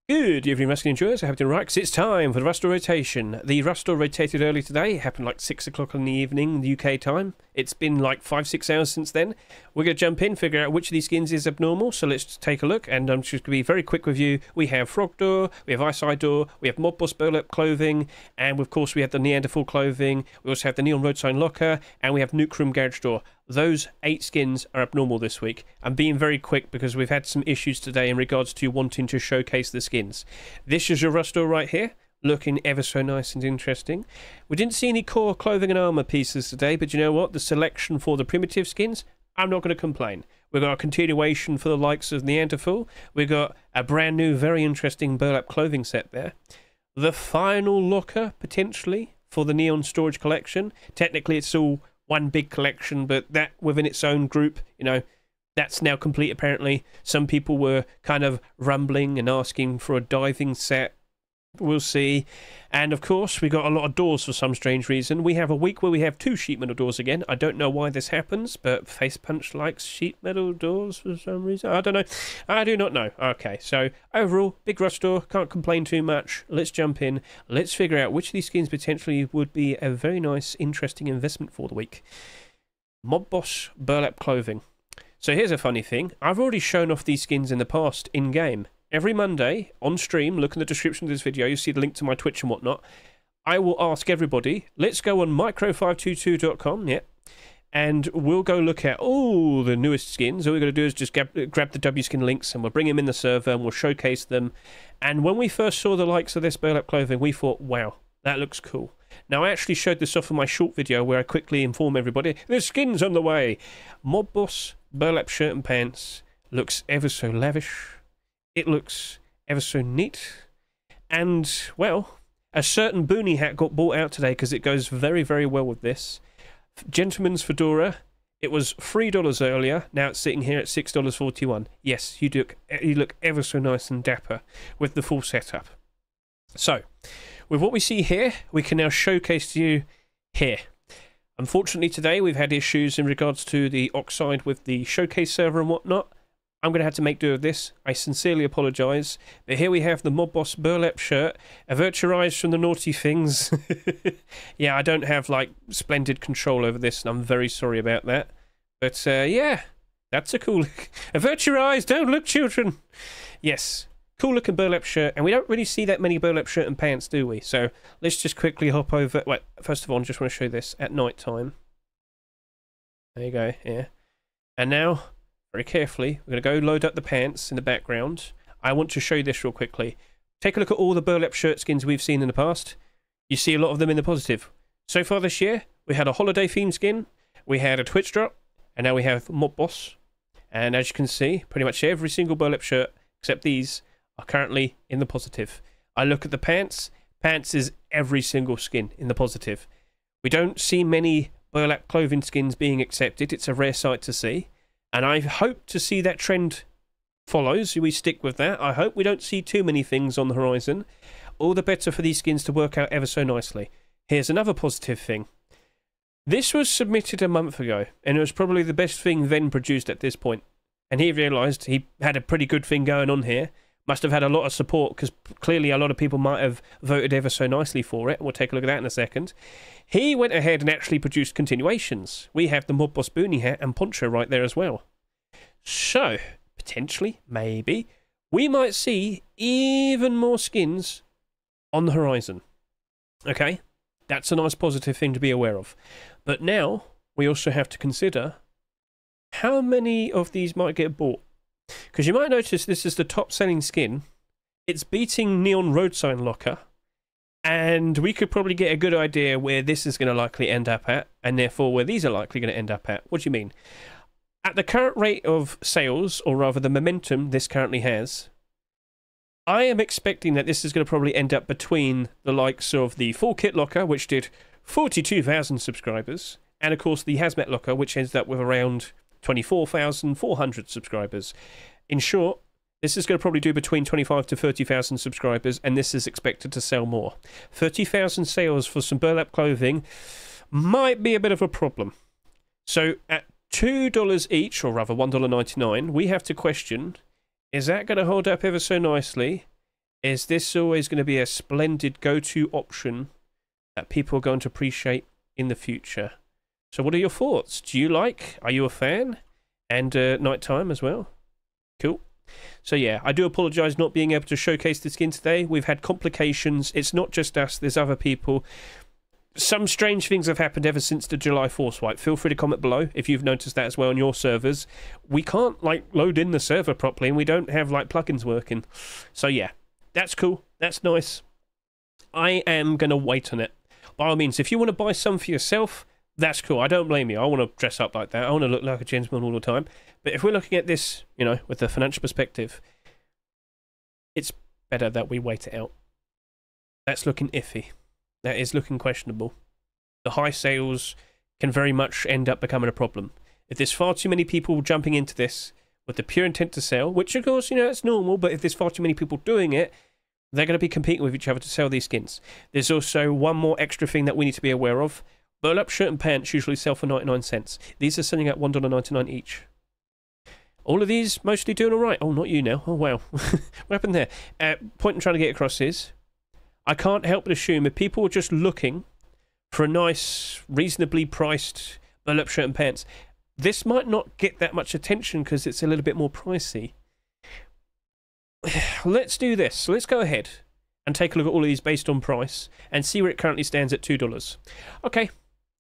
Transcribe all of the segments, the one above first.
Good evening, wrestling enjoyers. I have been right, 'cause it's time for the Rustore rotation. The Rustore rotated early today. It happened like 6 o'clock in the evening, UK time. It's been like 5-6 hours since then. We're going to jump in, figure out which of these skins is abnormal. So let's take a look, and I'm just going to be very quick with you. We have Frog Door, we have Ice Eye Door, we have Mob Boss Burlap clothing, and of course we have the Neanderthal clothing. We also have the Neon Roadsign locker, and we have Nuke Room Garage Door. Those 8 skins are abnormal this week. I'm being very quick because we've had some issues today in regards to wanting to showcase the skins. This is your Rustore right here, looking ever so nice and interesting. We didn't see any core clothing and armor pieces today, but you know what? The selection for the primitive skins, I'm not going to complain. We've got a continuation for the likes of Neanderthal. We've got a brand new, very interesting Burlap clothing set there. The final locker, potentially, for the Neon Storage Collection. Technically, it's all one big collection, but that within its own group, you know, that's now complete apparently. Some people were kind of rumbling and asking for a diving set. We'll see. And of course, we got a lot of doors for some strange reason. We have a week where we have 2 sheet metal doors again. I don't know why this happens, but Face Punch likes sheet metal doors for some reason. I don't know. I do not know. Okay, so overall, big Rustore. Can't complain too much. Let's jump in. Let's figure out which of these skins potentially would be a very nice, interesting investment for the week. Mob Boss Burlap clothing. So here's a funny thing. I've already shown off these skins in the past in-game. Every Monday, on stream, look in the description of this video, you'll see the link to my Twitch and whatnot. I will ask everybody, let's go on micro522.com, yeah, and we'll go look at all the newest skins. All we're going to do is just grab the W-skin links, and we'll bring them in the server, and we'll showcase them. And when we first saw the likes of this Burlap clothing, we thought, wow, that looks cool. Now, I actually showed this off in my short video where I quickly inform everybody, there's skins on the way. Mob Boss Burlap shirt and pants looks ever so lavish. It looks ever so neat. And, well, a certain boonie hat got bought out today because it goes very, very well with this. Gentleman's fedora. It was $3 earlier. Now it's sitting here at $6.41. Yes, you look ever so nice and dapper with the full setup. So, with what we see here, we can now showcase to you here. Unfortunately today we've had issues in regards to the Oxide with the showcase server and whatnot. I'm going to have to make do of this. I sincerely apologise. But here we have the Mob Boss Burlap shirt. Averturized from the naughty things. Yeah, I don't have, like, splendid control over this, and I'm very sorry about that. But, yeah, that's a cool look. Avert your eyes, don't look, children. Yes, cool looking Burlap shirt. And we don't really see that many Burlap shirt and pants, do we? So, let's just quickly hop over. Wait, first of all, I just want to show you this at night time. There you go, yeah. And now, very carefully, we're going to go load up the pants in the background. I want to show you this real quickly. Take a look at all the Burlap shirt skins we've seen in the past. You see a lot of them in the positive. So far this year, we had a holiday theme skin, we had a Twitch drop, and now we have Mob Boss. And as you can see, pretty much every single Burlap shirt, except these, are currently in the positive. I look at the pants. Pants is every single skin in the positive. We don't see many Burlap clothing skins being accepted. It's a rare sight to see. And I hope to see that trend follows. We stick with that. I hope we don't see too many things on the horizon. All the better for these skins to work out ever so nicely. Here's another positive thing. This was submitted a month ago, and it was probably the best thing then produced at this point. And he realised he had a pretty good thing going on here. Must have had a lot of support, because clearly a lot of people might have voted ever so nicely for it. We'll take a look at that in a second. He went ahead and actually produced continuations. We have the Mob Boss Boonie hat and poncho right there as well. So, potentially, maybe, we might see even more skins on the horizon. Okay? That's a nice positive thing to be aware of. But now, we also have to consider how many of these might get bought. Because you might notice this is the top selling skin. It's beating Neon Roadsign locker. And we could probably get a good idea where this is going to likely end up at. And therefore where these are likely going to end up at. What do you mean? At the current rate of sales, or rather the momentum this currently has, I am expecting that this is going to probably end up between the likes of the full kit locker, which did 42,000 subscribers. And of course the hazmat locker, which ends up with around 24,400 subscribers. In short, this is going to probably do between 25 to 30,000 subscribers, and this is expected to sell more. 30,000 sales for some Burlap clothing might be a bit of a problem. So at $2 each, or rather $1.99, we have to question, is that going to hold up ever so nicely? is this always going to be a splendid go-to option that people are going to appreciate in the future. So what are your thoughts? Do you like? Are you a fan? And nighttime as well. Cool. So yeah, I do apologise not being able to showcase the skin today. We've had complications. It's not just us. There's other people. Some strange things have happened ever since the July Forcewipe. Feel free to comment below if you've noticed that as well on your servers. We can't like load in the server properly, and we don't have like plugins working. So yeah, that's cool. That's nice. I am going to wait on it. By all means, if you want to buy some for yourself, that's cool. I don't blame you. I want to dress up like that. I want to look like a gentleman all the time. But if we're looking at this, you know, with the financial perspective, it's better that we wait it out. That's looking iffy. That is looking questionable. The high sales can very much end up becoming a problem. If there's far too many people jumping into this with the pure intent to sell, which of course, you know, it's normal, but if there's far too many people doing it, they're going to be competing with each other to sell these skins. There's also one more extra thing that we need to be aware of. Burlap shirt and pants usually sell for 99 cents. These are selling at $1.99 each. All of these mostly doing all right. Oh, not you now. Oh, wow. What happened there? Point I'm trying to get across is, I can't help but assume if people are just looking for a nice, reasonably priced burlap shirt and pants, this might not get that much attention because it's a little bit more pricey. Let's do this. So let's go ahead and take a look at all of these based on price and see where it currently stands at $2. Okay,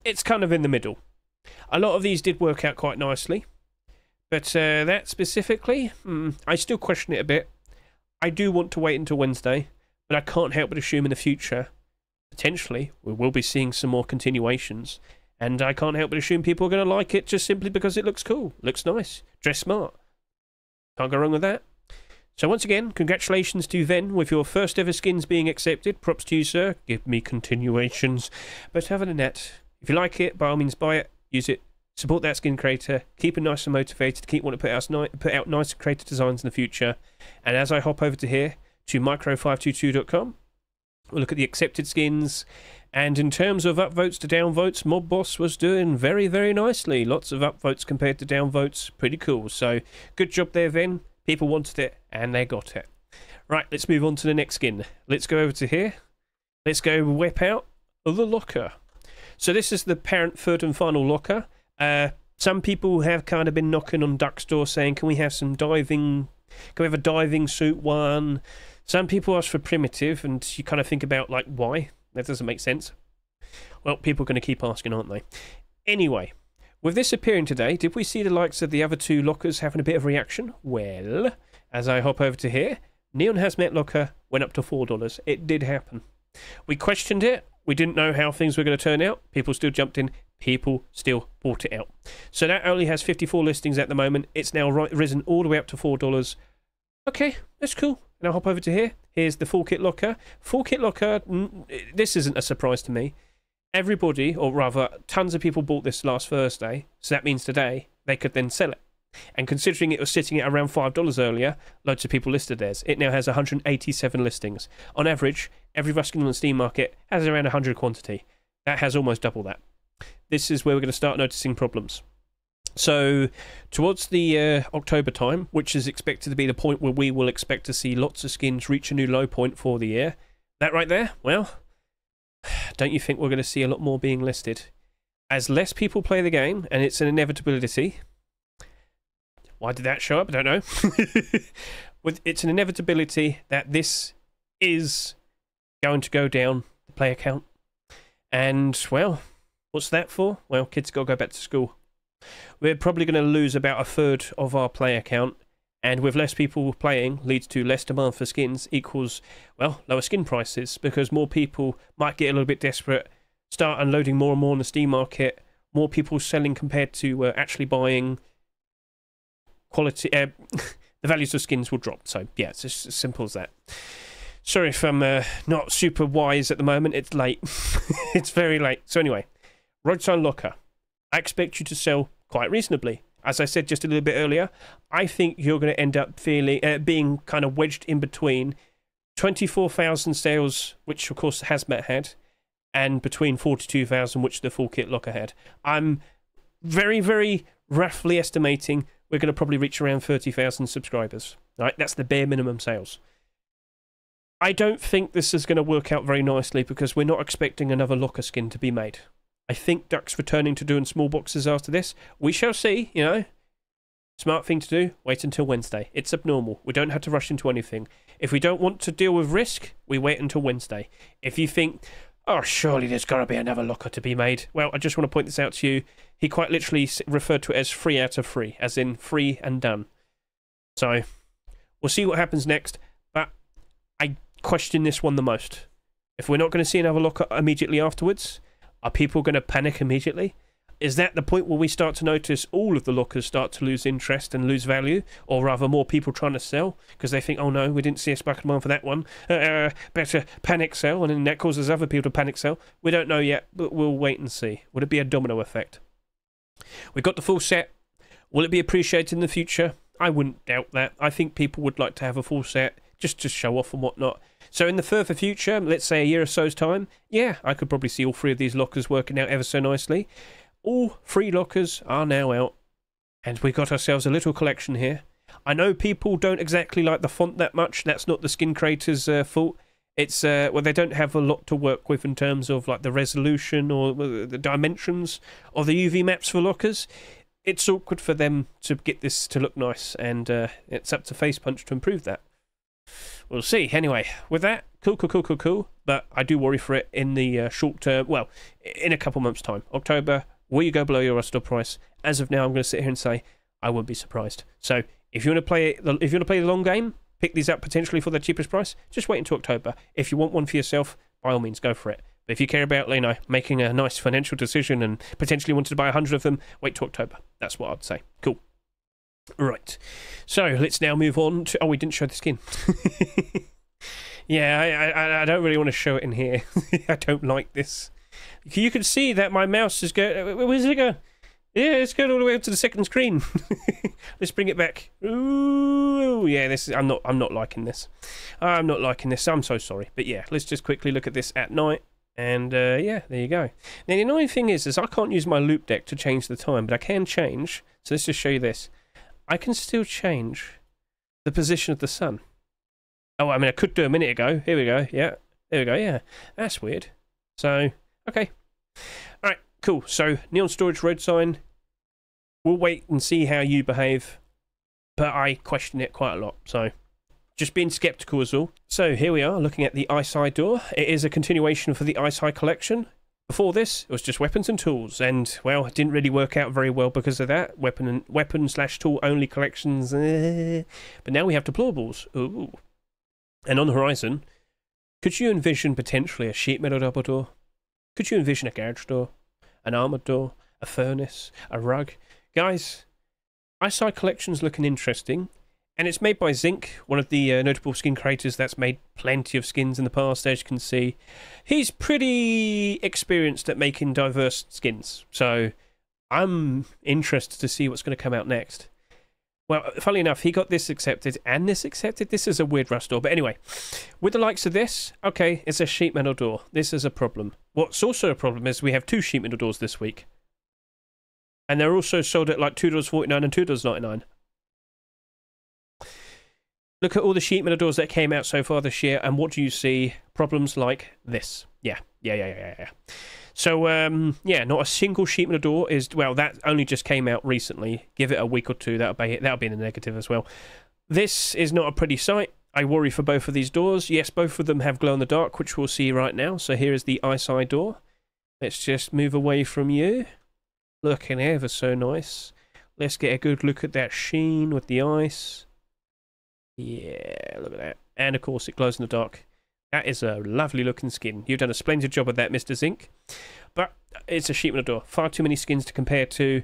it's kind of in the middle. A lot of these did work out quite nicely, but that specifically, I still question it a bit. I do want to wait until Wednesday, but I can't help but assume in the future, potentially, we will be seeing some more continuations, and I can't help but assume people are going to like it just simply because it looks cool, looks nice, dress smart. Can't go wrong with that. So once again, congratulations to Ven with your first ever skins being accepted. Props to you, sir. Give me continuations. But other than that, if you like it, by all means buy it, use it, support that skin creator, keep it nice and motivated, keep wanting to put out nice creative designs in the future. And as I hop over to here, to micro522.com, we'll look at the accepted skins. And in terms of upvotes to downvotes, Mob Boss was doing very, very nicely. Lots of upvotes compared to downvotes. Pretty cool. So good job there, Ven. People wanted it, and they got it. Right, let's move on to the next skin. Let's go over to here. Let's go whip out the locker. So this is the apparent third and final locker. Some people have kind of been knocking on Duck's door saying, can we have some diving... Can we have a diving suit one? Some people ask for primitive, and you kind of think about, like, why? That doesn't make sense. Well, people are going to keep asking, aren't they? Anyway... With this appearing today, did we see the likes of the other two lockers having a bit of reaction? Well, as I hop over to here, Neon Hazmat locker went up to $4. It did happen. We questioned it. We didn't know how things were going to turn out. People still jumped in. People still bought it out. So that only has 54 listings at the moment. It's now risen all the way up to $4. Okay, that's cool. Now hop over to here. Here's the full kit locker. Full kit locker, this isn't a surprise to me. Everybody, or rather, tons of people bought this last Thursday, so that means today they could then sell it. And considering it was sitting at around $5 earlier, loads of people listed theirs. It now has 187 listings. On average, every Ruskin on the Steam market has around 100 quantity. That has almost double that. This is where we're going to start noticing problems. So, towards the October time, which is expected to be the point where we will expect to see lots of skins reach a new low point for the year, that right there, well... Don't you think we're going to see a lot more being listed? As less people play the game, and it's an inevitability. Why did that show up? I don't know. It's an inevitability that this is going to go down the player count. And, well, what's that for? Well, kids got to go back to school. We're probably going to lose about a third of our player count. And with less people playing leads to less demand for skins equals, well, lower skin prices because more people might get a little bit desperate, start unloading more and more on the Steam market, more people selling compared to actually buying. Quality, the values of skins will drop. So, yeah, it's just as simple as that. Sorry if I'm not super wise at the moment. It's late. It's very late. So anyway, Roadsign Locker. I expect you to sell quite reasonably. As I said just a little bit earlier, I think you're going to end up being kind of wedged in between 24,000 sales, which of course Hazmat had, and between 42,000, which the full kit locker had. I'm very, very roughly estimating we're going to probably reach around 30,000 subscribers. Right, that's the bare minimum sales. I don't think this is going to work out very nicely because we're not expecting another locker skin to be made. I think Duck's returning to doing small boxes after this. We shall see, you know. Smart thing to do, wait until Wednesday. It's abnormal. We don't have to rush into anything. If we don't want to deal with risk, we wait until Wednesday. If you think, oh, surely there's got to be another locker to be made. Well, I just want to point this out to you. He quite literally referred to it as 3 out of 3, as in free and done. So, we'll see what happens next, but I question this one the most. If we're not going to see another locker immediately afterwards, are people going to panic immediately? Is that the point where we start to notice all of the lockers start to lose interest and lose value? Or rather more people trying to sell because they think, oh no, we didn't see a spike of demand for that one. Better panic sell, and then that causes other people to panic sell. We don't know yet, but we'll wait and see. Would it be a domino effect? We've got the full set. Will it be appreciated in the future? I wouldn't doubt that. I think people would like to have a full set just to show off and whatnot. So in the further future, let's say a year or so's time, yeah, I could probably see all 3 of these lockers working out ever so nicely. All 3 lockers are now out, and we got ourselves a little collection here. I know people don't exactly like the font that much. That's not the skin creator's fault. It's well, they don't have a lot to work with in terms of like the resolution or the dimensions of the UV maps for lockers. It's awkward for them to get this to look nice, and it's up to Facepunch to improve that. We'll see. Anyway, with that, cool. But I do worry for it in the short term. Well, in a couple months' time. October, will you go below your restore price? As of now, I'm going to sit here and say I wouldn't be surprised. So if you want to play the long game, pick these up potentially for the cheapest price. Just wait until October. If you want one for yourself, by all means, go for it. But if you care about, you know, making a nice financial decision and potentially wanted to buy 100 of them, wait till October. That's what I'd say. Cool. Right, so let's now move on to... Oh, we didn't show the skin. Yeah, I don't really want to show it in here. I don't like this. You can see that my mouse is going... Where's it go? Yeah, it's going all the way up to the second screen. Let's bring it back. Ooh, yeah, this is... I'm not liking this. I'm not liking this. I'm so sorry. But yeah, let's just quickly look at this at night. And yeah, there you go. Now, the annoying thing is I can't use my loop deck to change the time, but I can change. So let's just show you this. I can still change the position of the sun. Oh, I mean, I could do a minute ago. Here we go. Yeah, there we go. Yeah, that's weird. So, okay. All right, cool. So, Neon Storage Roadsign. We'll wait and see how you behave. But I question it quite a lot. So, just being skeptical is all. So, here we are looking at the Ice Eye door. It is a continuation for the Ice Eye collection. Before this, it was just weapons and tools, and, well, it didn't really work out very well because of that. Weapon/tool only collections. But now we have deplorables. Ooh. And on the horizon, could you envision potentially a sheet metal double door? Could you envision a garage door? An armoured door? A furnace? A rug? Guys, Ice Eye collection's looking interesting. And it's made by Zinc, one of the notable skin creators that's made plenty of skins in the past, as you can see. He's pretty experienced at making diverse skins, so I'm interested to see what's going to come out next. Well, funnily enough, he got this accepted and this accepted. This is a weird rust door, but anyway, with the likes of this, okay, it's a sheet metal door. This is a problem. What's also a problem is we have 2 sheet metal doors this week. And they're also sold at like $2.49 and $2.99. Look at all the sheet metal doors that came out so far this year, and what do you see? Problems like this. Yeah. So, yeah, not a single sheet metal door is... Well, that only just came out recently. Give it a week or two, that'll be in the negative as well. This is not a pretty sight. I worry for both of these doors. Yes, both of them have glow-in-the-dark, which we'll see right now. So here is the Ice Eye door. Let's just move away from you. Looking ever so nice. Let's get a good look at that sheen with the ice. Yeah, look at that. And of course it glows in the dark. That is a lovely looking skin. You've done a splendid job with that, Mr. Zinc. But it's a sheet metal door. Far too many skins to compare to.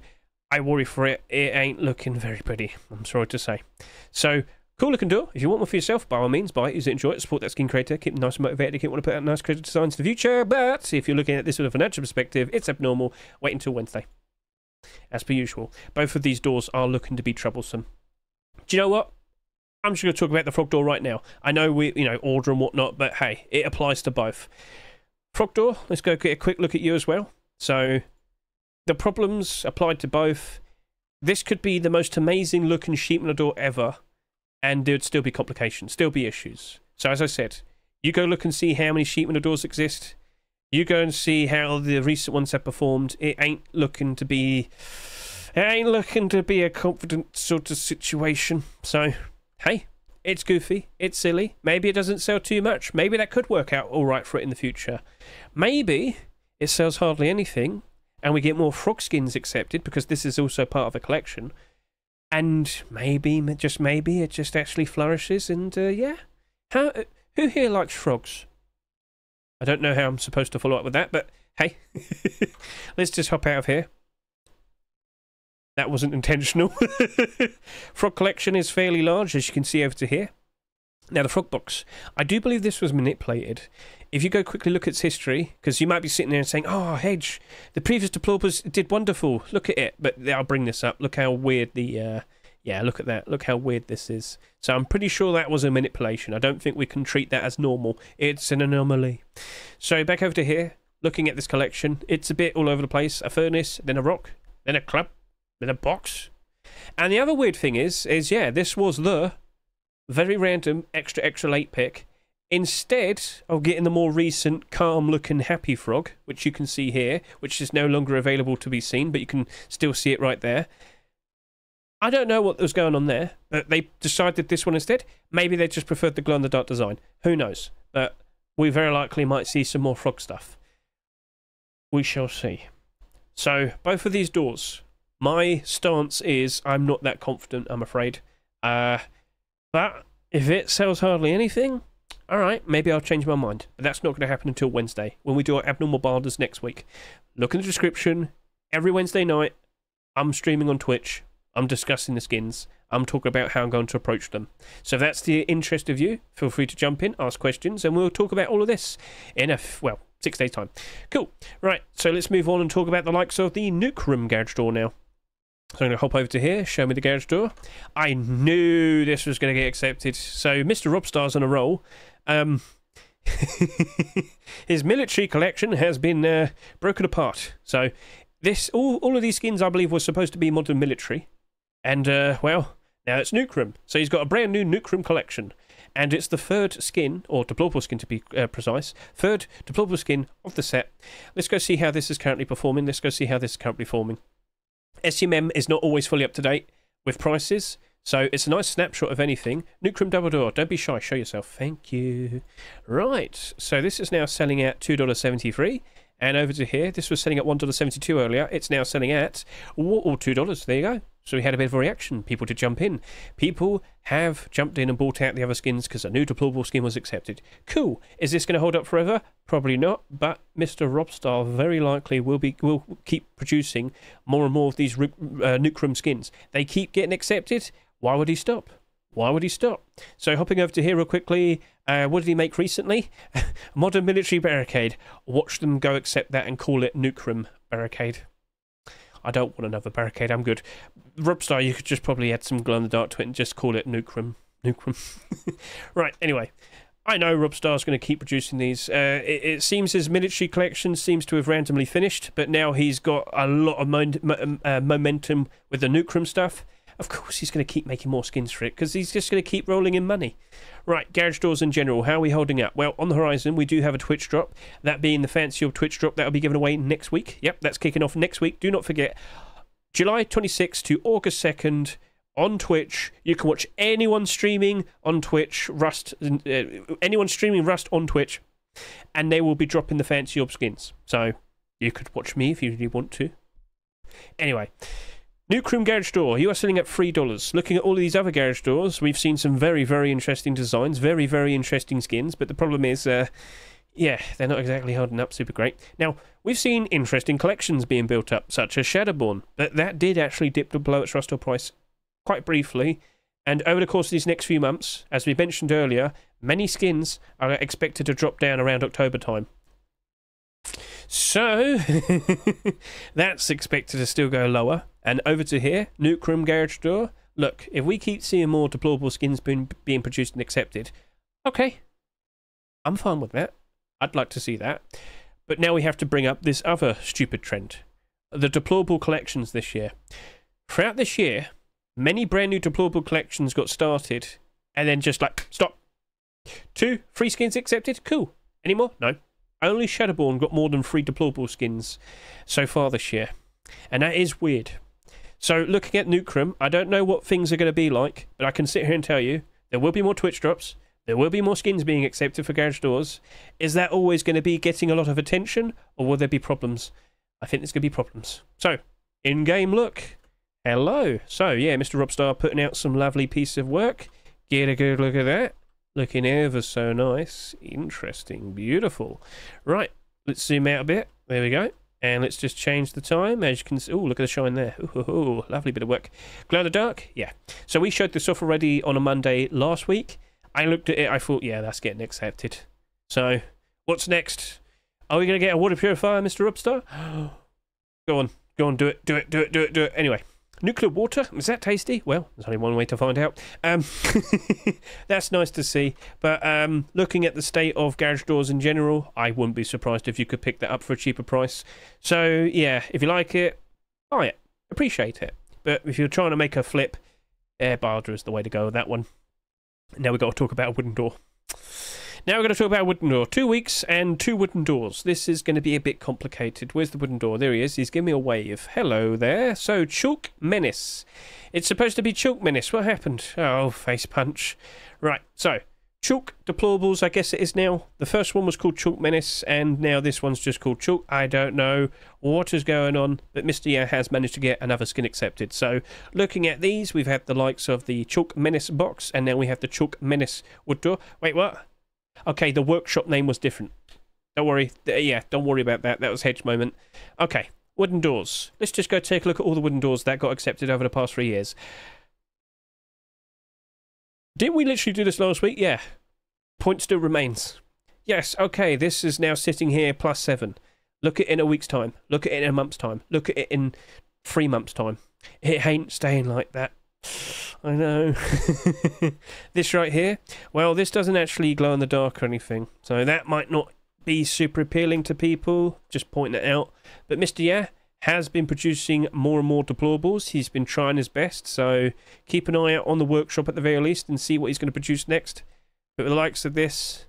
I worry for it. It ain't looking very pretty, I'm sorry to say. So, cool looking door. If you want one for yourself, by all means, buy it, use it, enjoy it, support that skin creator, keep them nice and motivated, keep wanting to put out nice creative designs for the future. But if you're looking at this from a financial perspective, it's abnormal. Wait until Wednesday. As per usual. Both of these doors are looking to be troublesome. Do you know what? I'm just going to talk about the frog door right now. I know we, order and whatnot, but hey, it applies to both. Frog door, let's go get a quick look at you as well. So, the problems applied to both. This could be the most amazing looking sheet metal door ever, and there'd still be complications, still be issues. So as I said, You go look and see how many sheet metal doors exist. You go and see how the recent ones have performed. It ain't looking to be a confident sort of situation. So, hey, it's goofy, it's silly. Maybe it doesn't sell too much. Maybe that could work out all right for it in the future. Maybe it sells hardly anything, and we get more frog skins accepted because this is also part of a collection. And maybe, just maybe, it just actually flourishes. And yeah, who here likes frogs? I don't know how I'm supposed to follow up with that, but hey, let's just hop out of here. That wasn't intentional. Frog collection is fairly large, as you can see over to here. Now, the frog box. I do believe this was manipulated. If you go quickly look at its history, because you might be sitting there and saying, oh, Hedge, the previous deplorables did wonderful. Look at it. But I'll bring this up. Look how weird the... yeah, look at that. Look how weird this is. So I'm pretty sure that was a manipulation. I don't think we can treat that as normal. It's an anomaly. So back over to here, looking at this collection, it's a bit all over the place. A furnace, then a rock, then a club, then a box. And the other weird thing is yeah, this was the very random extra late pick. Instead of getting the more recent calm looking happy frog, which you can see here, which is no longer available to be seen, but you can still see it right there. I don't know what was going on there, but they decided this one instead. Maybe they just preferred the glow-in-the-dark design. Who knows? But we very likely might see some more frog stuff. We shall see. So, both of these doors. My stance is I'm not that confident, I'm afraid. But if it sells hardly anything, alright, maybe I'll change my mind. But that's not going to happen until Wednesday, when we do our abnormal barders next week. Look in the description. Every Wednesday night, I'm streaming on Twitch. I'm discussing the skins. I'm talking about how I'm going to approach them. So if that's the interest of you, feel free to jump in, ask questions, and we'll talk about all of this in 6 days' time. Cool. Right, so let's move on and talk about the likes of the Nuke Room garage door now. So I'm going to hop over to here, show me the garage door. I knew this was going to get accepted. So Mr. Robstar's on a roll. His military collection has been broken apart. So all of these skins, I believe, were supposed to be modern military. And, well, now it's Nuke Room. So he's got a brand new Nuke Room collection. And it's the third skin, or deplorable skin to be precise, third deplorable skin of the set. Let's go see how this is currently performing. Let's go see how this is currently performing. SMM is not always fully up to date with prices, so it's a nice snapshot of anything. Nuke Room double door, don't be shy, show yourself. Thank you. Right, so this is now selling at $2.73. And over to here, this was selling at $1.72 earlier. It's now selling at $2. There you go. So we had a bit of a reaction. People did jump in. People have jumped in and bought out the other skins because a new deplorable skin was accepted. Cool. Is this going to hold up forever? Probably not. But Mr. Robstar very likely will keep producing more and more of these Nuke Room skins. They keep getting accepted. Why would he stop? Why would he stop? So hopping over to here real quickly, what did he make recently? Modern military barricade. Watch them go accept that and call it Nuke Room barricade. I don't want another barricade, I'm good. Robstar, you could just probably add some glow-in-the-dark to it and just call it Nuke Room. Nuke Room. Right, anyway. I know Robstar's going to keep producing these. It seems his military collection seems to have randomly finished, but now he's got a lot of momentum with the Nuke Room stuff. Of course he's going to keep making more skins for it, because he's just going to keep rolling in money. Right, garage doors in general, how are we holding up? Well, on the horizon, we do have a Twitch drop. That being the fancy old Twitch drop that will be given away next week. Yep, that's kicking off next week. Do not forget, July 26th to August 2nd on Twitch. You can watch anyone streaming on Twitch, anyone streaming Rust on Twitch, and they will be dropping the fancy orb skins. So, you could watch me if you really want to. Anyway, Nuke Room garage door, you are selling at $3. Looking at all of these other garage doors, we've seen some very, very interesting designs, very, very interesting skins, but the problem is, yeah, they're not exactly holding up super great. Now, we've seen interesting collections being built up, such as Shadowborn, but that did actually dip below its Rust price quite briefly, and over the course of these next few months, as we mentioned earlier, many skins are expected to drop down around October time. So, that's expected to still go lower. And over to here, Nuke Room garage door. Look, if we keep seeing more deplorable skins being produced and accepted, okay, I'm fine with that. I'd like to see that. But now we have to bring up this other stupid trend. The deplorable collections this year. Throughout this year, many brand new deplorable collections got started and then just like, stop. 2 free skins accepted. Cool. Any more? No. Only Shadowborn got more than 3 deplorable skins so far this year. And that is weird. So looking at Nuke, I don't know what things are going to be like, but I can sit here and tell you there will be more Twitch drops. There will be more skins being accepted for Garage Doors. Is that always going to be getting a lot of attention, or will there be problems? I think there's going to be problems. So, in-game look. Hello. So, yeah, Mr. Robstar putting out some lovely piece of work. Get a good look at that. Looking ever so nice. Interesting. Beautiful. Right, let's zoom out a bit. There we go. And let's just change the time. As you can see, oh, look at the shine there. Ooh, lovely bit of work. Glow in the dark? Yeah. So we showed this off already on a Monday last week. I looked at it, I thought, yeah, that's getting accepted. So, what's next? Are we going to get a water purifier, Mr. Upstar? Go on, do it. Anyway, nuclear water, is that tasty? Well, there's only one way to find out. That's nice to see. But looking at the state of Garage Doors in general, I wouldn't be surprised if you could pick that up for a cheaper price. So, yeah, if you like it, buy it. Appreciate it. But if you're trying to make a flip, Barda is the way to go with that one. Now we've got to talk about a wooden door. Now we're going to talk about a wooden door. 2 weeks and 2 wooden doors. This is going to be a bit complicated. Where's the wooden door? There he is. He's giving me a wave. Hello there. So, Chalk Menace. It's supposed to be Chalk Menace. What happened? Oh, face punch. Right, so, Chalk Deplorables, I guess it is now. The first one was called Chalk Menace, and now this one's just called Chalk. I don't know what is going on, but Mr. Yeah has managed to get another skin accepted. So, looking at these, we've had the likes of the Chalk Menace box, and now we have the Chalk Menace wood door. Wait, what? Okay, the workshop name was different. Don't worry. Yeah, don't worry about that. That was Hedge moment. Okay, wooden doors. Let's just go take a look at all the wooden doors that got accepted over the past 3 years. Didn't we literally do this last week? Yeah. Point still remains. Yes, okay, this is now sitting here +7. Look at it in a week's time. Look at it in a month's time. Look at it in 3 months' time. It ain't staying like that. I know. This right here, well, this doesn't actually glow in the dark or anything, so that might not be super appealing to people, just pointing it out. But Mr. Yeah has been producing more and more deplorables. He's been trying his best, so keep an eye out on the workshop at the very least and see what he's going to produce next. But with the likes of this,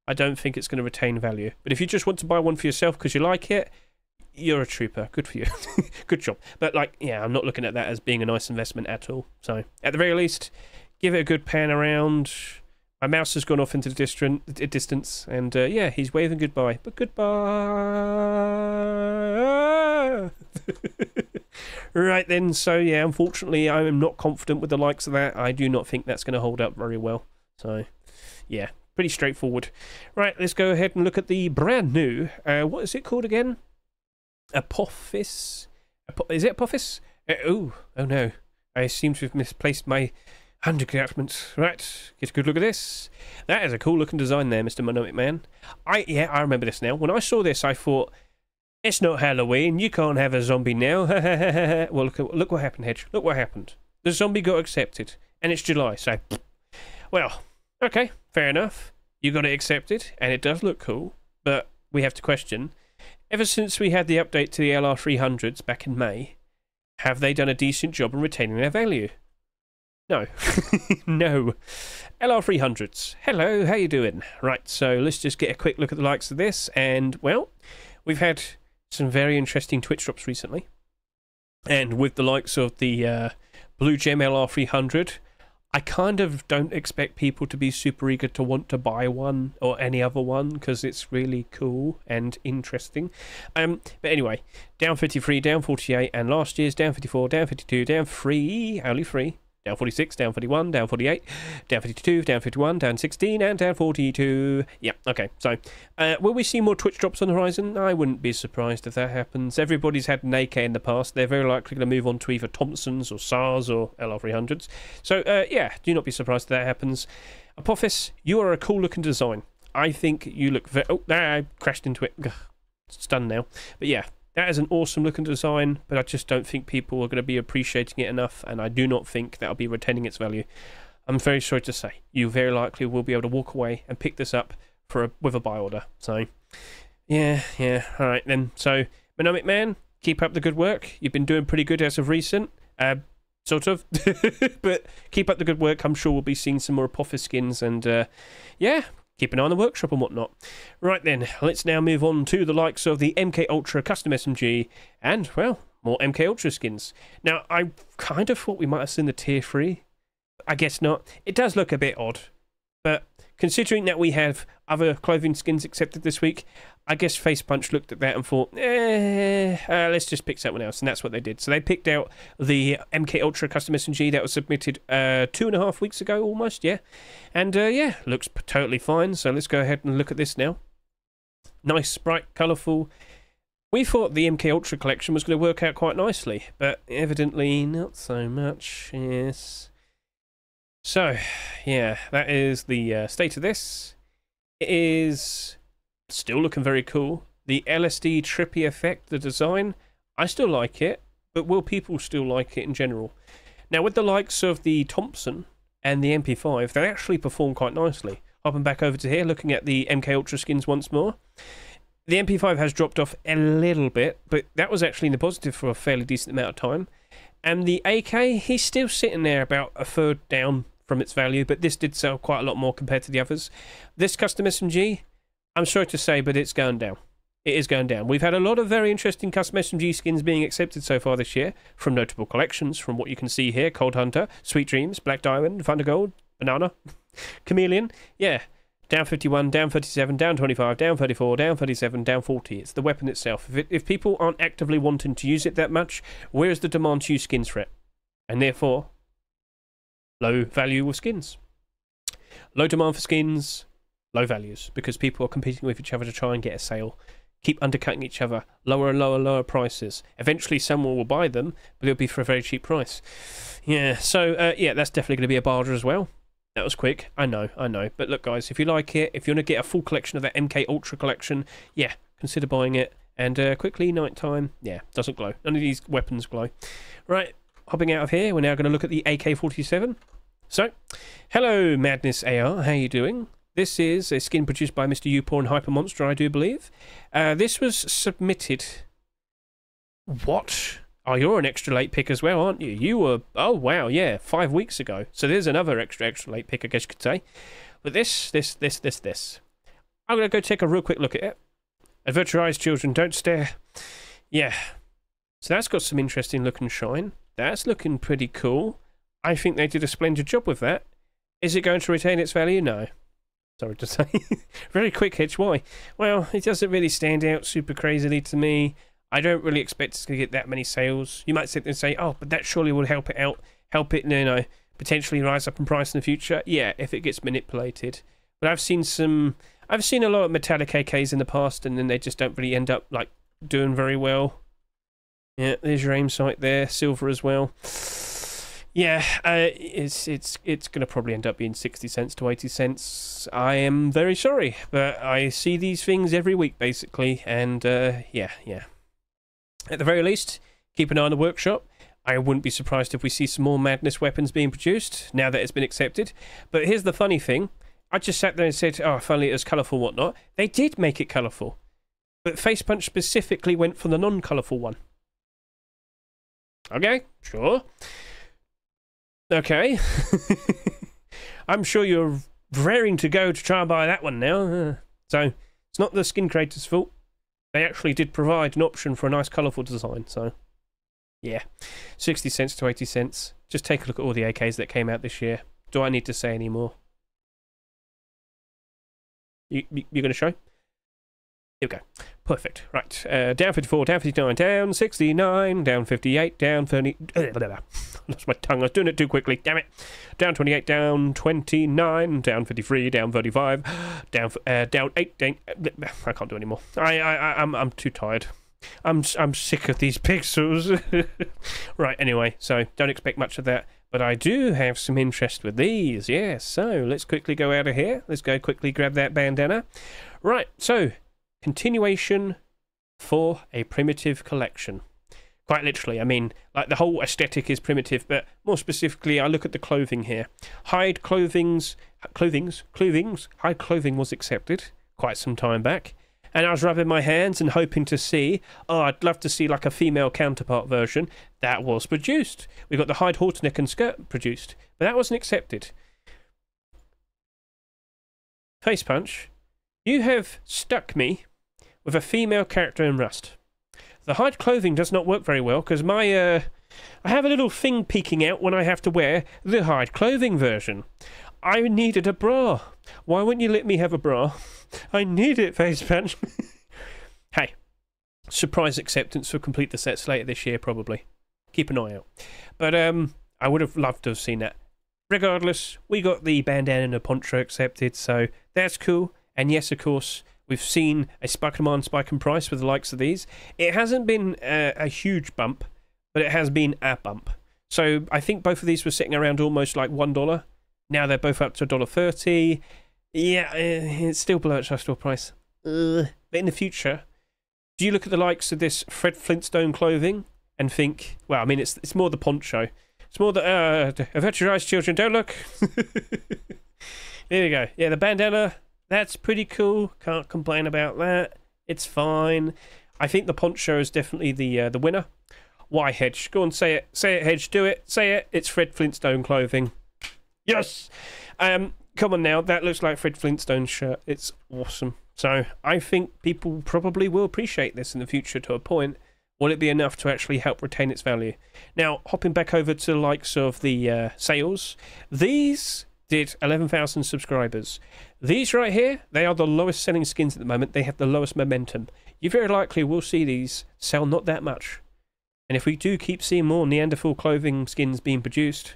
I don't think it's going to retain value. But if you just want to buy one for yourself because you like it, you're a trooper. Good for you. Good job. But, like, yeah, I'm not looking at that as being a nice investment at all. So, at the very least, give it a good pan around. My mouse has gone off into the distance. And, yeah, he's waving goodbye. But goodbye. Right then. So, yeah, unfortunately, I am not confident with the likes of that. I do not think that's going to hold up very well. So, yeah, pretty straightforward. Right, let's go ahead and look at the brand new. What is it called again? Apophis? Is it Apophis? Oh no. I seem to have misplaced my hand attachments. Right, get a good look at this. That is a cool looking design there, Mr. Monomic Man. Yeah, I remember this now. When I saw this, I thought, it's not Halloween. You can't have a zombie now. Well, look what happened, Hedge. Look what happened. The zombie got accepted. And it's July, so... Well, okay, fair enough. You got it accepted, and it does look cool. But we have to question... Ever since we had the update to the LR300s back in May, have they done a decent job in retaining their value? No. No. LR300s. Hello, how you doing? Right, so let's just get a quick look at the likes of this. And, well, we've had some very interesting Twitch drops recently. And with the likes of the Blue Gem LR300, I kind of don't expect people to be super eager to want to buy one or any other one because it's really cool and interesting. But anyway, down 53, down 48, and last year's down 54, down 52, down 3, only 3, down 46, down 41, down 48, down 52, down 51, down 16, and down 42. Yeah, okay. So, will we see more Twitch drops on the horizon? I wouldn't be surprised if that happens. Everybody's had an AK in the past. They're very likely going to move on to either Thompsons or SARS or LR300s. So, yeah, do not be surprised if that happens. Apophis, you are a cool-looking design. I think you look very... Oh, I crashed into it. Ugh, stunned now. But yeah. That is an awesome looking design, but I just don't think people are going to be appreciating it enough, and I do not think that'll be retaining its value. I'm very sorry to say. You very likely will be able to walk away and pick this up with a buy order. So, yeah, alright then. So, Monomic Man, keep up the good work. You've been doing pretty good as of recent. sort of. But keep up the good work. I'm sure we'll be seeing some more Apophis skins, and yeah, keep an eye on the workshop and whatnot. Right then, let's now move on to the likes of the MK Ultra Custom SMG and, well, more MK Ultra skins. Now, I kind of thought we might have seen the tier 3. I guess not. It does look a bit odd, but considering that we have other clothing skins accepted this week, I guess Facepunch looked at that and thought, let's just pick someone else, and that's what they did. So they picked out the MK Ultra Custom SMG that was submitted 2.5 weeks ago, almost, yeah. And yeah, looks totally fine. So let's go ahead and look at this now. Nice, bright, colourful. We thought the MK Ultra collection was going to work out quite nicely, but evidently not so much, yes. So, yeah, that is the state of this. It is still looking very cool. The LSD trippy effect, the design, I still like it, but will people still like it in general? Now, with the likes of the Thompson and the MP5, they actually perform quite nicely. Hopping back over to here, looking at the MK Ultra skins once more. The MP5 has dropped off a little bit, but that was actually in the positive for a fairly decent amount of time. And the AK, he's still sitting there about a third down from its value, but this did sell quite a lot more compared to the others. This Custom SMG, I'm sorry to say, but it's going down. It is going down. We've had a lot of very interesting Custom SMG skins being accepted so far this year, from notable collections, from what you can see here: Cold Hunter, Sweet Dreams, Black Diamond, Thunder Gold, Banana, Chameleon, yeah. Down 51, down 37, down 25, down 34, down 37, down 40. It's the weapon itself. If people aren't actively wanting to use it that much, where is the demand to use skins for it? And therefore, low value of skins. Low demand for skins, low values, because people are competing with each other to try and get a sale. Keep undercutting each other, lower and lower, lower prices. Eventually someone will buy them, but it'll be for a very cheap price. Yeah, so yeah, that's definitely going to be a barter as well. That was quick, I know. But look, guys, if you like it, if you want to get a full collection of that MK Ultra collection, yeah, consider buying it. And quickly, nighttime, yeah, doesn't glow. None of these weapons glow. Right, hopping out of here, we're now going to look at the AK-47. So, hello, Madness AR, how you doing? This is a skin produced by Mr. Upor and Hyper Monster, I do believe. This was submitted... What? Oh, you're an extra late pick as well, aren't you? You were... Oh, wow, yeah, 5 weeks ago. So there's another extra late pick, I guess you could say. But this. I'm going to go take a real quick look at it. Avert your eyes, children, don't stare. Yeah. So that's got some interesting look and shine. That's looking pretty cool. I think they did a splendid job with that. Is it going to retain its value? No. Sorry to say. Very quick, Hedge. Why? Well, it doesn't really stand out super crazily to me. I don't really expect it's going to get that many sales. You might sit there and say, oh, but that surely will help it out, you know, potentially rise up in price in the future. Yeah, if it gets manipulated. But I've seen a lot of metallic AKs in the past, and then they just don't really end up, like, doing very well. Yeah, there's your aim sight there, silver as well. Yeah, it's going to probably end up being 60 cents to 80 cents. I am very sorry, but I see these things every week, basically, and, yeah. At the very least, keep an eye on the workshop. I wouldn't be surprised if we see some more Madness weapons being produced, now that it's been accepted. But here's the funny thing. I just sat there and said, oh, if only it was colourful, whatnot. They did make it colourful. But Facepunch specifically went for the non-colourful one. Okay, sure. Okay. I'm sure you're raring to go to try and buy that one now. So, it's not the skin creator's fault. They actually did provide an option for a nice colourful design, so yeah. 60 cents to 80 cents. Just take a look at all the AKs that came out this year. Do I need to say any more? You're going to show? Here we go. Perfect. Right. Down 54, down 59, down 69, down 58, down 30... Lost my tongue. I was doing it too quickly. Damn it. Down 28, down 29, down 53, down 35, down 8, down... I can't do any more. I'm too tired. I'm sick of these pixels. Right, anyway, so don't expect much of that. But I do have some interest with these, yes. So let's quickly go out of here. Let's go quickly grab that bandana. Right, so... Continuation for a primitive collection. Quite literally, I mean, like the whole aesthetic is primitive, but more specifically, I look at the clothing here. Hide clothing was accepted quite some time back, and I was rubbing my hands and hoping to see, oh, I'd love to see like a female counterpart version. That was produced. We got the hide halterneck and skirt produced, but that wasn't accepted. Face Punch, you have stuck me with a female character in Rust. The hide clothing does not work very well because I have a little thing peeking out when I have to wear the hide clothing version. I needed a bra. Why wouldn't you let me have a bra? I need it, Face Punch. Hey, surprise acceptance for complete the sets later this year, probably. Keep an eye out. But I would have loved to have seen that. Regardless, we got the bandana and the poncho accepted, so that's cool. And yes, of course, we've seen a spike in demand, spike in price with the likes of these. It hasn't been a huge bump, but it has been a bump. So I think both of these were sitting around almost like $1. Now they're both up to $1.30. Yeah, it's still below its store price. But in the future, do you look at the likes of this Fred Flintstone clothing and think, well, I mean, it's more the poncho. It's more the, avert your eyes, children, don't look. There we go. Yeah, the bandana, that's pretty cool. Can't complain about that. It's fine. I think the poncho is definitely the winner. Why, Hedge? Go on, say it. Say it, Hedge. Do it. Say it. It's Fred Flintstone clothing. Yes! Come on now. That looks like Fred Flintstone's shirt. It's awesome. So I think people probably will appreciate this in the future to a point. Will it be enough to actually help retain its value? Now, hopping back over to the likes of the sales, these did 11,000 subscribers. These right here, they are the lowest selling skins at the moment. They have the lowest momentum. You very likely will see these sell not that much. And if we do keep seeing more Neanderthal clothing skins being produced,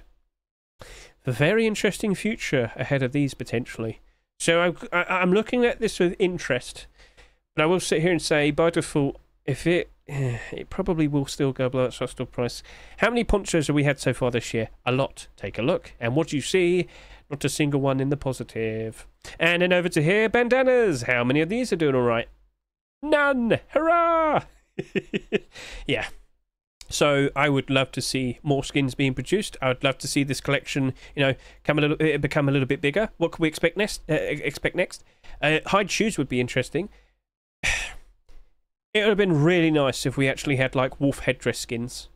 a very interesting future ahead of these potentially. So I'm looking at this with interest. But I will sit here and say, by default, if it probably will still go below its hostile price. How many ponchos have we had so far this year? A lot. Take a look. And what do you see? Not a single one in the positive. And then over to here, bandanas. How many of these are doing all right? None. Hurrah! Yeah. So I would love to see more skins being produced. I would love to see this collection, you know, become a little bit bigger. What can we expect next? Hide shoes would be interesting. It would have been really nice if we actually had like wolf headdress skins.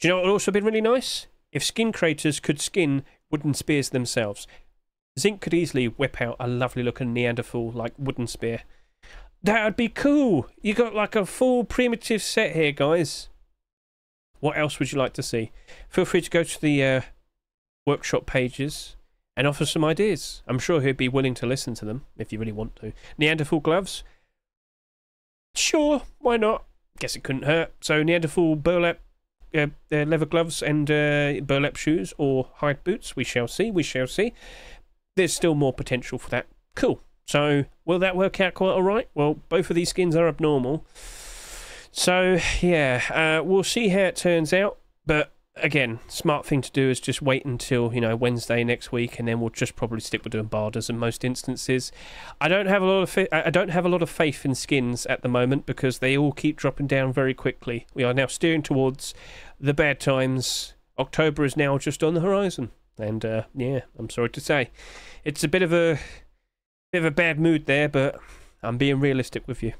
Do you know what would also been really nice? If skin creators could skin wooden spears themselves. Zinc could easily whip out a lovely looking Neanderthal like wooden spear. That would be cool. You got like a full primitive set here, guys. What else would you like to see? Feel free to go to the workshop pages and offer some ideas. I'm sure he'd be willing to listen to them if you really want to. Neanderthal gloves? Sure, why not? Guess it couldn't hurt. So Neanderthal burlap leather gloves and burlap shoes or hide boots. We shall see. We shall see. There's still more potential for that. Cool. So will that work out quite all right? Well, both of these skins are abnormal. So yeah, we'll see how it turns out. But again, smart thing to do is just wait until, you know, Wednesday next week, and then we'll just probably stick with doing barters in most instances. I don't have a lot of faith in skins at the moment because they all keep dropping down very quickly. We are now steering towards the bad times. October is now just on the horizon, and yeah, I'm sorry to say, it's a bit of a bad mood there, but I'm being realistic with you.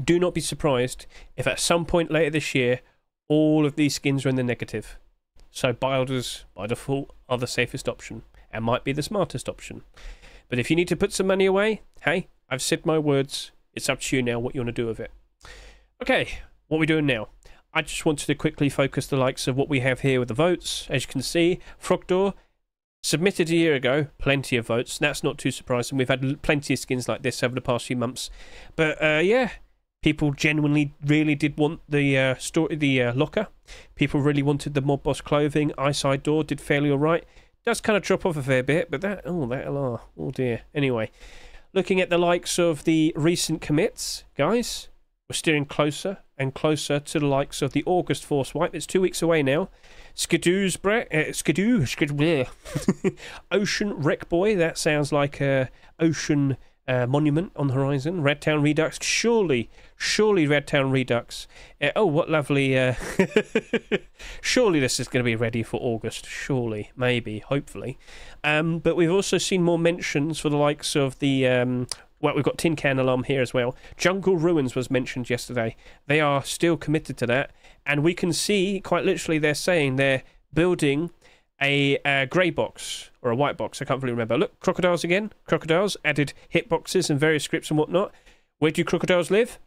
Do not be surprised if at some point later this year all of these skins are in the negative. So builders, by default, are the safest option and might be the smartest option. But if you need to put some money away, hey, I've said my words. It's up to you now what you want to do with it. Okay, what are we doing now? I just wanted to quickly focus the likes of what we have here with the votes. As you can see, Frogdoor submitted a year ago, plenty of votes. That's not too surprising. We've had plenty of skins like this over the past few months. But yeah, people genuinely really did want the locker. People really wanted the Mob Boss clothing. Eyeside Door did fairly alright. Does kind of drop off a fair bit, but that LR, oh dear. Anyway, looking at the likes of the recent commits, guys, we're steering closer and closer to the likes of the August Forcewipe. It's 2 weeks away now. Skidoo's Ocean Wreck Boy. That sounds like a ocean monument on the horizon. Redtown Redux. Surely Redtown Redux. Oh, what lovely. Surely this is going to be ready for August. Surely. Maybe. Hopefully. But we've also seen more mentions for the likes of the Well, we've got Tin Can Alarm here as well. Jungle Ruins was mentioned yesterday. They are still committed to that. And we can see, quite literally, they're saying they're building a grey box or a white box. I can't really remember. Look, crocodiles again. Crocodiles added hitboxes and various scripts and whatnot. Where do crocodiles live?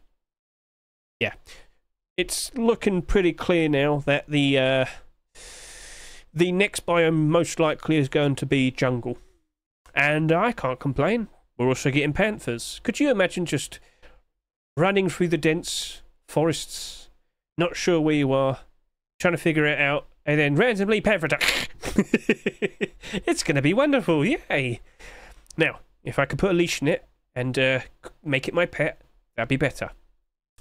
Yeah. It's looking pretty clear now that the next biome most likely is going to be jungle. And I can't complain. We're also getting panthers. Could you imagine just running through the dense forests, not sure where you are, trying to figure it out, and then randomly panther attack? It's going to be wonderful, yay! Now, if I could put a leash in it and make it my pet, that'd be better.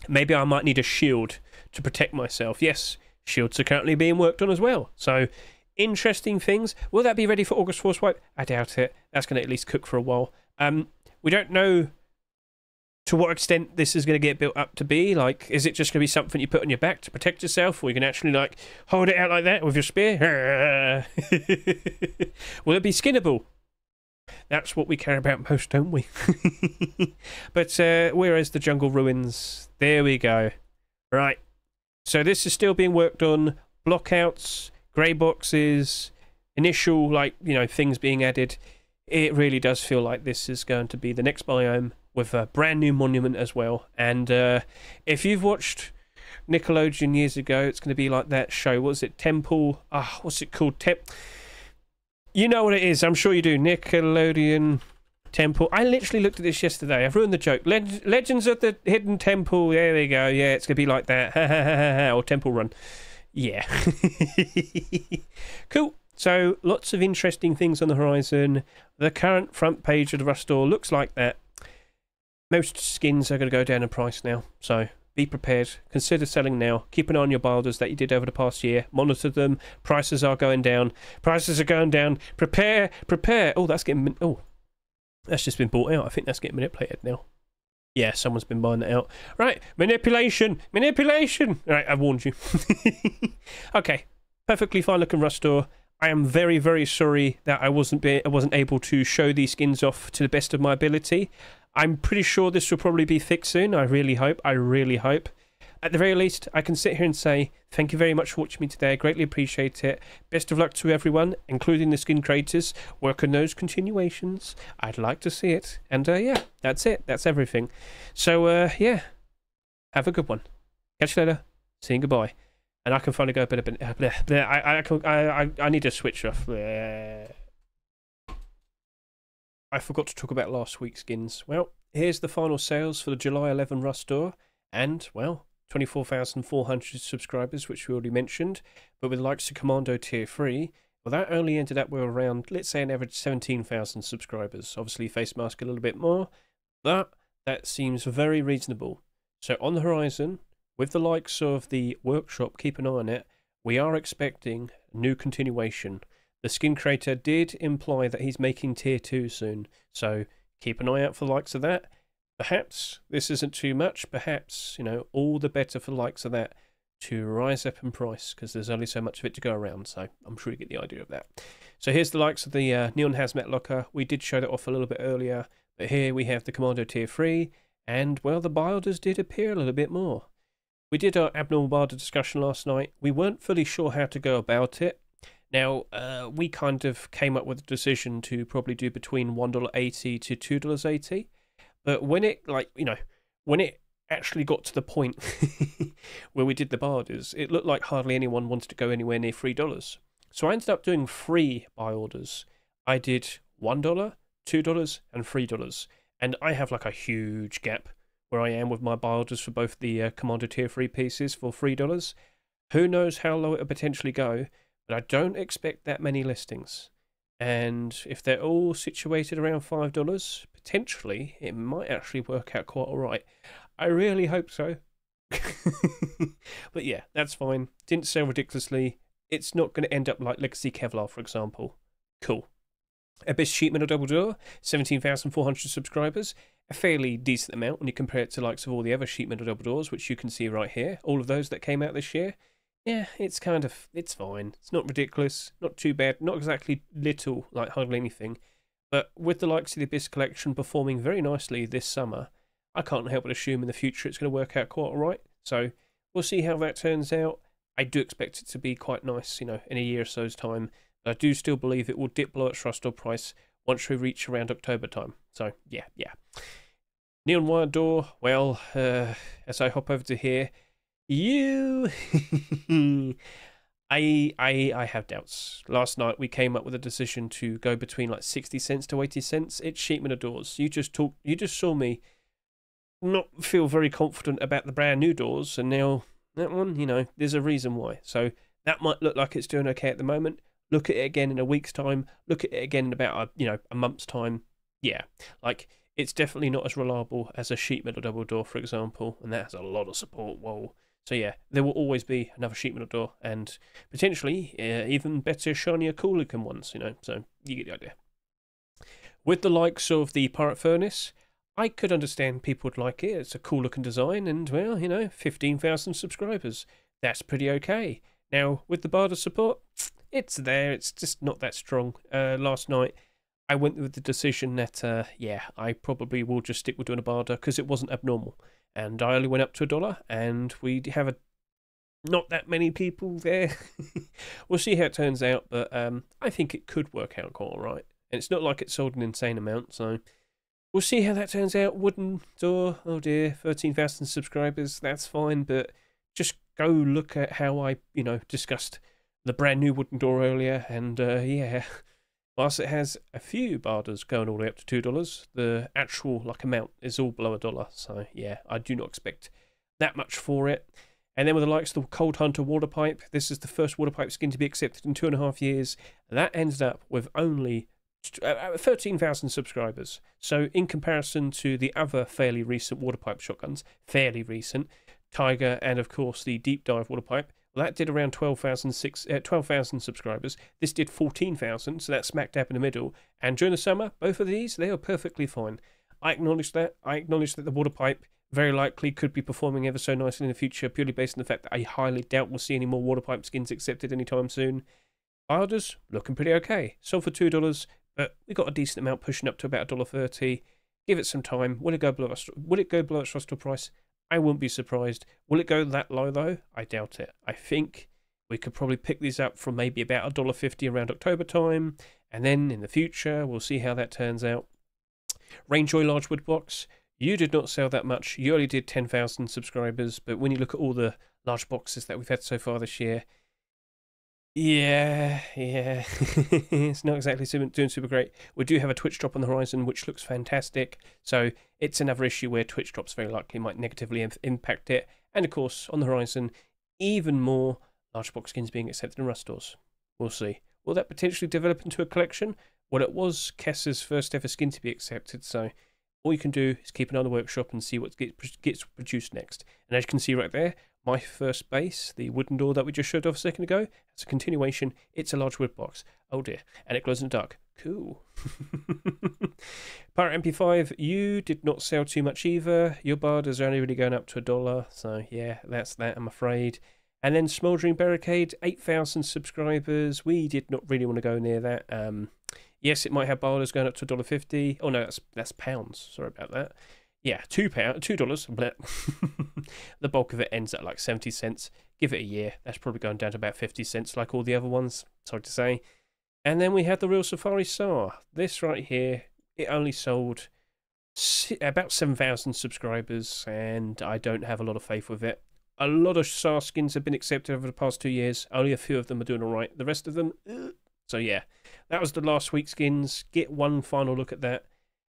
Maybe I might need a shield to protect myself. Yes, shields are currently being worked on as well. So, interesting things. Will that be ready for August Forcewipe? I doubt it. That's going to at least cook for a while. We don't know to what extent this is going to get built up to be. Like, is it just going to be something you put on your back to protect yourself, or you can actually, like, hold it out like that with your spear? Will it be skinnable? That's what we care about most, don't we? But where is the Jungle Ruins? There we go. Right. So this is still being worked on. Blockouts, grey boxes, initial, like, you know, things being added. It really does feel like this is going to be the next biome with a brand new monument as well. And if you've watched Nickelodeon years ago, it's going to be like that show. What was it? Temple? What's it called? You know what it is. I'm sure you do. Nickelodeon Temple. I literally looked at this yesterday. I've ruined the joke. Legends of the Hidden Temple. There we go. Yeah, it's going to be like that. Or Temple Run. Yeah. Cool. So, lots of interesting things on the horizon. The current front page of the Rust store looks like that. Most skins are going to go down in price now. So, be prepared. Consider selling now. Keep an eye on your bilders that you did over the past year. Monitor them. Prices are going down. Prices are going down. Prepare. Prepare. Oh, that's getting... Oh, that's just been bought out. I think that's getting manipulated now. Yeah, someone's been buying that out. Right. Manipulation. Manipulation. Right, I warned you. Okay. Perfectly fine looking Rust store. I am very, very sorry that I wasn't able to show these skins off to the best of my ability. I'm pretty sure this will probably be fixed soon. I really hope. I really hope. At the very least, I can sit here and say thank you very much for watching me today. I greatly appreciate it. Best of luck to everyone, including the skin creators. Work on those continuations. I'd like to see it. And yeah, that's it. That's everything. So yeah, have a good one. Catch you later. See you. Goodbye. And I can finally go a bit. I need to switch off. I forgot to talk about last week's skins. Well, here's the final sales for the July 11 Rust store, and well, 24,400 subscribers, which we already mentioned. But with the likes of Commando Tier 3, well, that only ended up with around, let's say, an average 17,000 subscribers. Obviously, Face Mask a little bit more, but that seems very reasonable. So on the horizon, with the likes of the workshop, keep an eye on it. We are expecting a new continuation. The skin creator did imply that he's making tier 2 soon, so keep an eye out for the likes of that. Perhaps this isn't too much. Perhaps, you know, all the better for the likes of that to rise up in price, because there's only so much of it to go around, so I'm sure you get the idea of that. So here's the likes of the Neon Hazmat Locker. We did show that off a little bit earlier, but here we have the Commando Tier 3, and, well, the bilders did appear a little bit more. We did our abnormal bilder discussion last night. We weren't fully sure how to go about it. Now, we kind of came up with a decision to probably do between $1.80 to $2.80. But when it, like, you know, when it actually got to the point where we did the bilders, it looked like hardly anyone wanted to go anywhere near $3. So I ended up doing 3 buy orders. I did $1, $2, and $3. And I have like a huge gap where I am with my buy orders for both the Commander Tier 3 pieces for $3. Who knows how low it'll potentially go, but I don't expect that many listings. And if they're all situated around $5, potentially it might actually work out quite alright. I really hope so. But yeah, that's fine. Didn't sell ridiculously. It's not going to end up like Legacy Kevlar, for example. Cool. Abyss Sheet Metal Double Door, 17,400 subscribers. A fairly decent amount when you compare it to the likes of all the other Sheet Metal Double Doors, which you can see right here. All of those that came out this year. Yeah, it's kind of, it's fine. It's not ridiculous, not too bad, not exactly little, like hardly anything. But with the likes of the Abyss collection performing very nicely this summer, I can't help but assume in the future it's going to work out quite all right. So we'll see how that turns out. I do expect it to be quite nice, in a year or so's time. But I do still believe it will dip below its Rust price once we reach around October time. So, yeah. Neon wire door, well, as I hop over to here, I have doubts. Last night we came up with a decision to go between like 60 cents to 80 cents. It's sheet metal doors. You just saw me not feel very confident about the brand new doors, and now that one, there's a reason why. So that might look like it's doing okay at the moment. Look at it again in a week's time. Look at it again in about a month's time. Yeah, like it's definitely not as reliable as a sheet metal double door, for example, and that has a lot of support. Whoa. So yeah, there will always be another sheet metal door, and potentially even better, shinier, cool looking ones. So you get the idea. With the likes of the Pirate Furnace, I could understand people would like it. It's a cool looking design, and well, 15,000 subscribers. That's pretty okay. Now with the Barda support, it's there. It's just not that strong. Last night I went with the decision that I probably will just stick with doing a Barda because it wasn't abnormal. And I only went up to $1, and we have not that many people there. We'll see how it turns out, but I think it could work out quite all right. And it's not like it sold an insane amount, so we'll see how that turns out. Wooden door, oh dear, 13,000 subscribers, that's fine, but just go look at how I, discussed the brand new wooden door earlier, and whilst it has a few Bardas going all the way up to $2, the actual amount is all below $1. So yeah, I do not expect that much for it. And then with the likes of the Cold Hunter water pipe, this is the first water pipe skin to be accepted in 2.5 years. That ends up with only 13,000 subscribers. So in comparison to the other fairly recent water pipe shotguns, Tiger, and of course the deep dive water pipe, that did around 12,000 subscribers. This did 14,000, so that's smack dab in the middle. And during the summer, both of these, they are perfectly fine. I acknowledge that. I acknowledge that the water pipe very likely could be performing ever so nicely in the future, purely based on the fact that I highly doubt we'll see any more water pipe skins accepted anytime soon. Barders, looking pretty okay. Sold for $2, but we got a decent amount pushing up to about $1.30. Give it some time. Will it go below its roster price? I wouldn't be surprised. Will it go that low though? I doubt it. I think we could probably pick these up from maybe about $1.50 around October time, and then in the future we'll see how that turns out. Rainjoy large wood box. You did not sell that much. You only did 10,000 subscribers, but when you look at all the large boxes that we've had so far this year, yeah, it's not exactly doing super great. We do have a Twitch drop on the horizon, which looks fantastic. So it's another issue where Twitch drops very likely might negatively impact it. And of course, on the horizon, even more large box skins being accepted in Rust stores. We'll see. Will that potentially develop into a collection? Well, it was Kessa's first ever skin to be accepted, so all you can do is keep an eye on the workshop and see what gets produced next. And as you can see right there, my first base, the wooden door that we just showed off a second ago, it's a continuation. It's a large wood box. Oh dear. And it glows in the dark. Cool. Pirate MP5, you did not sell too much either. Your Bardas are only really going up to $1. So yeah, that's that, I'm afraid. And then Smouldering Barricade, 8,000 subscribers. We did not really want to go near that. Yes, it might have Bardas going up to $1.50. Oh no, that's pounds. Sorry about that. Yeah, $2. The bulk of it ends at like 70 cents. Give it a year. That's probably going down to about 50 cents like all the other ones. Sorry to say. And then we had the Real Safari SAR. This right here, it only sold about 7,000 subscribers, and I don't have a lot of faith with it. A lot of SAR skins have been accepted over the past 2 years. Only a few of them are doing all right. The rest of them, So yeah, that was the last week's skins. Get one final look at that.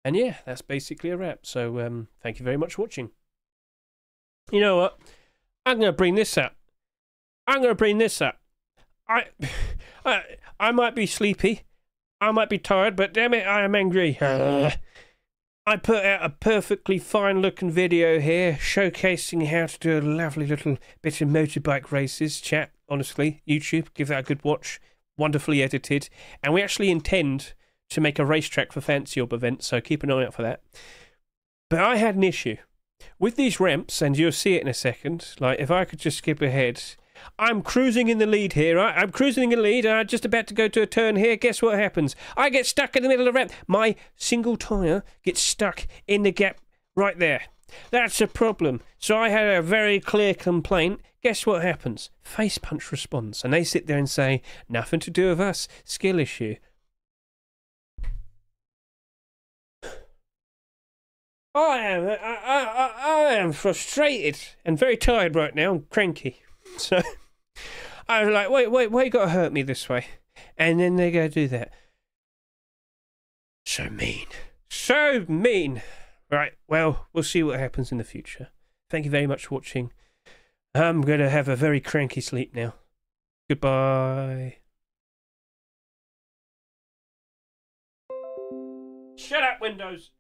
And yeah, that's basically a wrap. So thank you very much for watching. You know what? I'm going to bring this up. I might be sleepy. I might be tired, but damn it, I am angry. I put out a perfectly fine looking video here showcasing how to do a lovely little bit of motorbike races. Chat, honestly, YouTube, give that a good watch. Wonderfully edited. And we actually intend to make a racetrack for Fancy Orb event, so keep an eye out for that. But I had an issue with these ramps, and you'll see it in a second. Like, if I could just skip ahead, I'm cruising in the lead here, right? I'm cruising in the lead, and I'm just about to go to a turn here. Guess what happens? I get stuck in the middle of the ramp. My single tyre gets stuck in the gap right there. That's a problem. So I had a very clear complaint. Guess what happens? Face Punch responds, and they sit there and say, nothing to do with us, skill issue. I am frustrated and very tired right now and cranky. So I was like, wait, why you gotta hurt me this way? And then they go do that. So mean. So mean. Right, well, we'll see what happens in the future. Thank you very much for watching. I'm gonna have a very cranky sleep now. Goodbye. Shut up, Windows.